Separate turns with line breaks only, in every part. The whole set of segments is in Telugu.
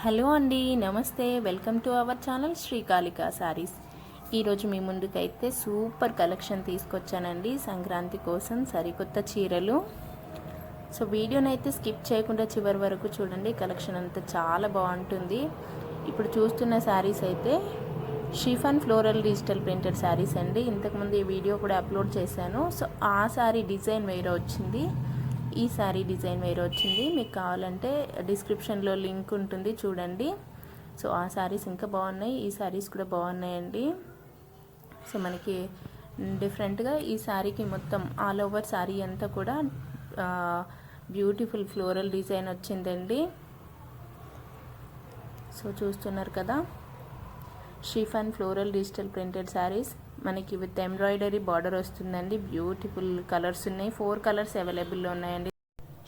హలో అండి, నమస్తే. Welcome to our channel Srikalika sarees. ఈరోజు మీ ముందుకైతే సూపర్ కలెక్షన్ తీసుకొచ్చానండి సంక్రాంతి కోసం సరికొత్త చీరలు. సో వీడియోనైతే స్కిప్ చేయకుండా చివరి వరకు చూడండి. కలెక్షన్ అంతా చాలా బాగుంటుంది. ఇప్పుడు చూస్తున్న శారీస్ అయితే chiffon floral digital printed saris అండి. ఇంతకుముందు ఈ వీడియో కూడా అప్లోడ్ చేశాను. సో ఆ శారీ డిజైన్ వేరే వచ్చింది, ఈ శారీ డిజైన్ వేరే వచ్చింది. మీకు కావాలంటే డిస్క్రిప్షన్లో లింక్ ఉంటుంది, చూడండి. సో ఆ శారీస్ ఇంకా బాగున్నాయి, ఈ శారీస్ కూడా బాగున్నాయండి. సో మనకి డిఫరెంట్గా ఈ శారీకి మొత్తం ఆల్ ఓవర్ శారీ అంతా కూడా బ్యూటిఫుల్ ఫ్లోరల్ డిజైన్ వచ్చిందండి. సో చూస్తున్నారు కదా, chiffon floral digital printed saris మనకి విత్ ఎంబ్రాయిడరీ బార్డర్ వస్తుందండి. బ్యూటిఫుల్ కలర్స్ ఉన్నాయి, 4 కలర్స్ అవైలబుల్లో ఉన్నాయండి.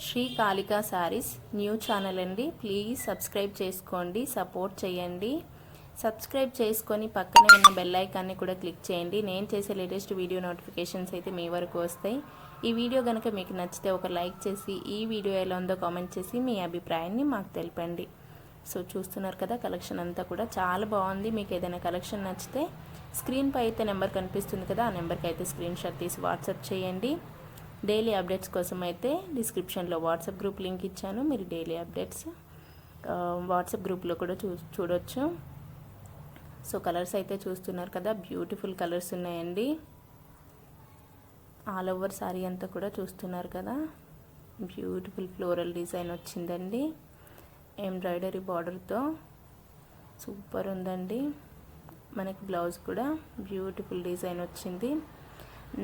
శ్రీకాళిక శారీస్ న్యూ ఛానల్ అండి. ప్లీజ్ సబ్స్క్రైబ్ చేసుకోండి, సపోర్ట్ చేయండి. సబ్స్క్రైబ్ చేసుకొని పక్కనే ఉన్న బెల్ ఐకాన్ని కూడా క్లిక్ చేయండి. నేను చేసే లేటెస్ట్ వీడియో నోటిఫికేషన్స్ అయితే మీ వరకు వస్తాయి. ఈ వీడియో కనుక మీకు నచ్చితే ఒక లైక్ చేసి ఈ వీడియో ఎలా ఉందో కామెంట్ చేసి మీ అభిప్రాయాన్ని మాకు తెలపండి. సో చూస్తున్నారు కదా, కలెక్షన్ అంతా కూడా చాలా బాగుంది. మీకు ఏదైనా కలెక్షన్ నచ్చితే స్క్రీన్పై అయితే నెంబర్ కనిపిస్తుంది కదా, ఆ నెంబర్కి అయితే స్క్రీన్ షాట్ తీసి వాట్సాప్ చేయండి. డైలీ అప్డేట్స్ కోసం అయితే డిస్క్రిప్షన్లో వాట్సాప్ గ్రూప్ లింక్ ఇచ్చాను. మీరు డైలీ అప్డేట్స్ వాట్సాప్ గ్రూప్లో కూడా చూడొచ్చు. సో కలర్స్ అయితే చూస్తున్నారు కదా, బ్యూటిఫుల్ కలర్స్ ఉన్నాయండి. ఆల్ ఓవర్ శారీ అంతా కూడా చూస్తున్నారు కదా, బ్యూటిఫుల్ ఫ్లోరల్ డిజైన్ వచ్చిందండి. ఎంబ్రాయిడరీ బార్డర్తో సూపర్ ఉందండి. మనకి బ్లౌజ్ కూడా బ్యూటిఫుల్ డిజైన్ వచ్చింది.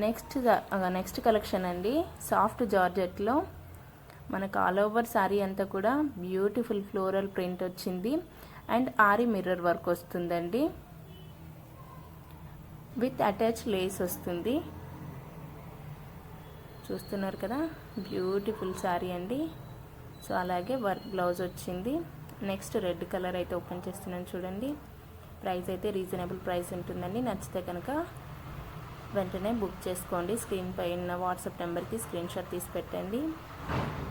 నెక్స్ట్ కలెక్షన్ అండి, సాఫ్ట్ జార్జెట్లో మనకు ఆల్ ఓవర్ శారీ అంతా కూడా బ్యూటిఫుల్ ఫ్లోరల్ ప్రింట్ వచ్చింది అండ్ ఆరి మిర్రర్ వర్క్ వస్తుందండి. విత్ అటాచ్ లేస్ వస్తుంది. చూస్తున్నారు కదా, బ్యూటిఫుల్ శారీ అండి. సో అలాగే వర్క్ బ్లౌజ్ వచ్చింది. నెక్స్ట్ రెడ్ కలర్ అయితే ఓపెన్ చేస్తున్నాను చూడండి. ప్రైస్ అయితే రీజనబుల్ ప్రైస్ ఉంటుందండి. నచ్చితే కనుక వెంటనే బుక్ చేసుకోండి. స్క్రీన్ పైన వాట్సాప్ నెంబర్కి స్క్రీన్ షాట్ తీసి పెట్టండి.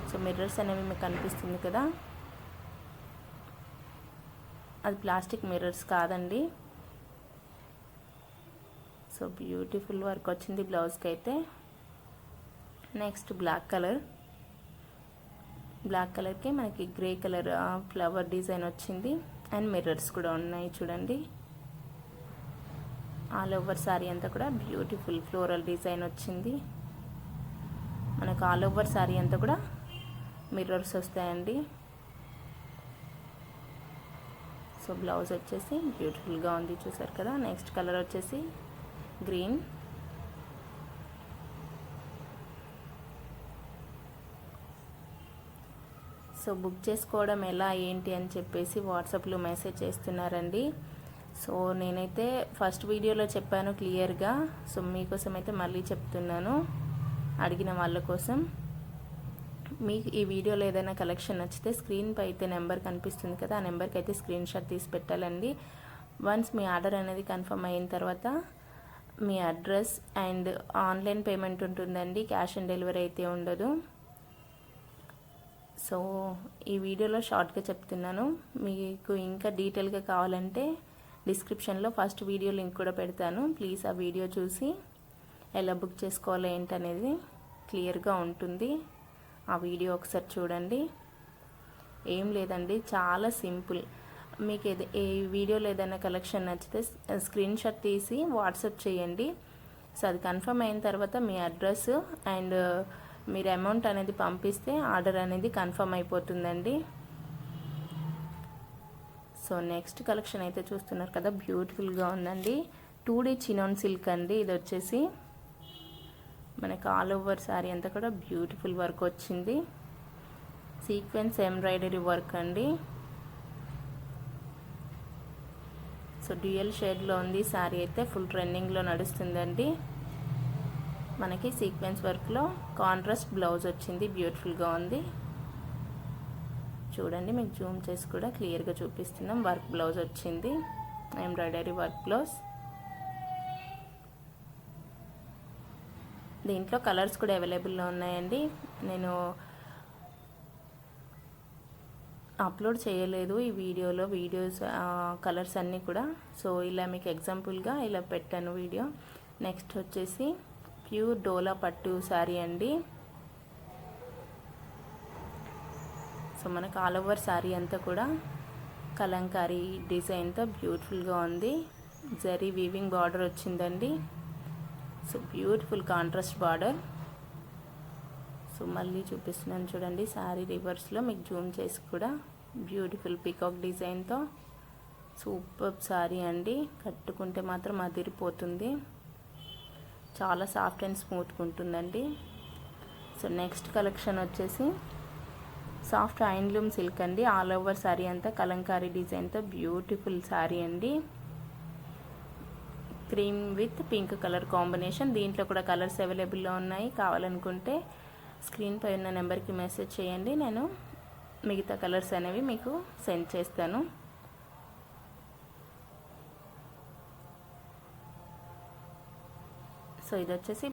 సో మిర్రర్స్ అనేవి మీకు కనిపిస్తుంది కదా, అది ప్లాస్టిక్ మిర్రర్స్ కాదండి. సో బ్యూటిఫుల్ వర్క్ వచ్చింది బ్లౌజ్కి అయితే. నెక్స్ట్ బ్లాక్ కలర్కి మనకి గ్రే కలర్ ఫ్లవర్ డిజైన్ వచ్చింది అండ్ మిర్రర్స్ కూడా ఉన్నాయి చూడండి. ఆల్ ఓవర్ శారీ అంతా కూడా బ్యూటిఫుల్ ఫ్లోరల్ డిజైన్ వచ్చింది. మనకు ఆల్ ఓవర్ శారీ అంతా కూడా మిర్రర్స్ వస్తాయండి. సో బ్లౌజ్ వచ్చేసి బ్యూటిఫుల్గా ఉంది, చూసారు కదా. నెక్స్ట్ కలర్ వచ్చేసి గ్రీన్. సో బుక్ చేసుకోవడం ఎలా ఏంటి అని చెప్పేసి వాట్సాప్లో మెసేజ్ చేస్తున్నారండి. సో నేనైతే ఫస్ట్ వీడియోలో చెప్పాను క్లియర్గా. సో మీకోసం అయితే మళ్ళీ చెప్తున్నాను, అడిగిన వాళ్ళ కోసం. మీకు ఈ వీడియోలో ఏదైనా కలెక్షన్ నచ్చితే స్క్రీన్పై అయితే నెంబర్ కనిపిస్తుంది కదా, ఆ నెంబర్కి అయితే స్క్రీన్ షాట్ తీసి పెట్టాలండి. వన్స్ మీ ఆర్డర్ అనేది కన్ఫర్మ్ అయిన తర్వాత మీ అడ్రస్ అండ్ ఆన్లైన్ పేమెంట్ ఉంటుందండి, క్యాష్ ఆన్ డెలివరీ అయితే ఉండదు. సో ఈ వీడియోలో షార్ట్గా చెప్తున్నాను. మీకు ఇంకా డీటెయిల్గా కావాలంటే డిస్క్రిప్షన్లో ఫస్ట్ వీడియో లింక్ కూడా పెడతాను. ప్లీజ్ ఆ వీడియో చూసి ఎలా బుక్ చేసుకోవాలో ఏంటనేది క్లియర్గా ఉంటుంది. ఆ వీడియో ఒకసారి చూడండి. ఏం లేదండి, చాలా సింపుల్. మీకు ఏ వీడియోలో ఏదైనా కలెక్షన్ నచ్చితే స్క్రీన్ షాట్ తీసి వాట్సాప్ చేయండి. సో అది కన్ఫర్మ్ అయిన తర్వాత మీ అడ్రస్ అండ్ మీరు అమౌంట్ అనేది పంపిస్తే ఆర్డర్ అనేది కన్ఫర్మ్ అయిపోతుందండి. సో నెక్స్ట్ కలెక్షన్ అయితే చూస్తున్నారు కదా, బ్యూటిఫుల్గా ఉందండి. 2D చినాన్ సిల్క్ అండి. ఇది వచ్చేసి మనకు ఆల్ ఓవర్ శారీ అంతా కూడా బ్యూటిఫుల్ వర్క్ వచ్చింది. సీక్వెన్స్ ఎంబ్రాయిడరీ వర్క్ అండి. సో డ్యూయల్ షేడ్లో ఉంది శారీ అయితే, ఫుల్ ట్రెండింగ్లో నడుస్తుందండి. మనకి సీక్వెన్స్ వర్క్లో కాంట్రాస్ట్ బ్లౌజ్ వచ్చింది, బ్యూటిఫుల్గా ఉంది. చూడండి, మీకు జూమ్ చేసి కూడా క్లియర్గా చూపిస్తున్నాం. వర్క్ బ్లౌజ్ వచ్చింది, ఎంబ్రాయిడరీ వర్క్ బ్లౌజ్. దీంట్లో కలర్స్ కూడా అవైలబుల్లో ఉన్నాయండి. నేను అప్లోడ్ చేయలేదు ఈ వీడియోస్ కలర్స్ అన్నీ కూడా. సో ఇలా మీకు ఎగ్జాంపుల్గా ఇలా పెట్టాను వీడియో. నెక్స్ట్ వచ్చేసి ప్యూర్ డోలా పట్టు శారీ అండి. సో మనకు ఆల్ ఓవర్ శారీ అంతా కూడా కలంకారీ డిజైన్తో బ్యూటిఫుల్గా ఉంది. జరీ వీవింగ్ బార్డర్ వచ్చిందండి. So beautiful contrast border. So మళ్ళీ చూపిస్తున్నాను చూడండి, శారీ రివర్స్లో మీకు జూమ్ చేసి కూడా బ్యూటిఫుల్ పికాక్ డిజైన్తో సూపర్ శారీ అండి. కట్టుకుంటే మాత్రం అదిరిపోతుంది. చాలా సాఫ్ట్ అండ్ స్మూత్గా ఉంటుందండి. సో నెక్స్ట్ కలెక్షన్ వచ్చేసి సాఫ్ట్ హ్యాండ్లూమ్ సిల్క్ అండి. ఆల్ ఓవర్ శారీ అంతా కలంకారీ డిజైన్తో బ్యూటిఫుల్ శారీ అండి. Cream with pink colour combination. దీంట్లో కూడా కలర్స్ అవైలబుల్లో ఉన్నాయి. కావాలనుకుంటే స్క్రీన్ పై ఉన్న నెంబర్కి మెసేజ్ చేయండి, నేను మిగతా కలర్స్ అనేవి మీకు సెండ్ చేస్తాను. సో ఇది వచ్చేసి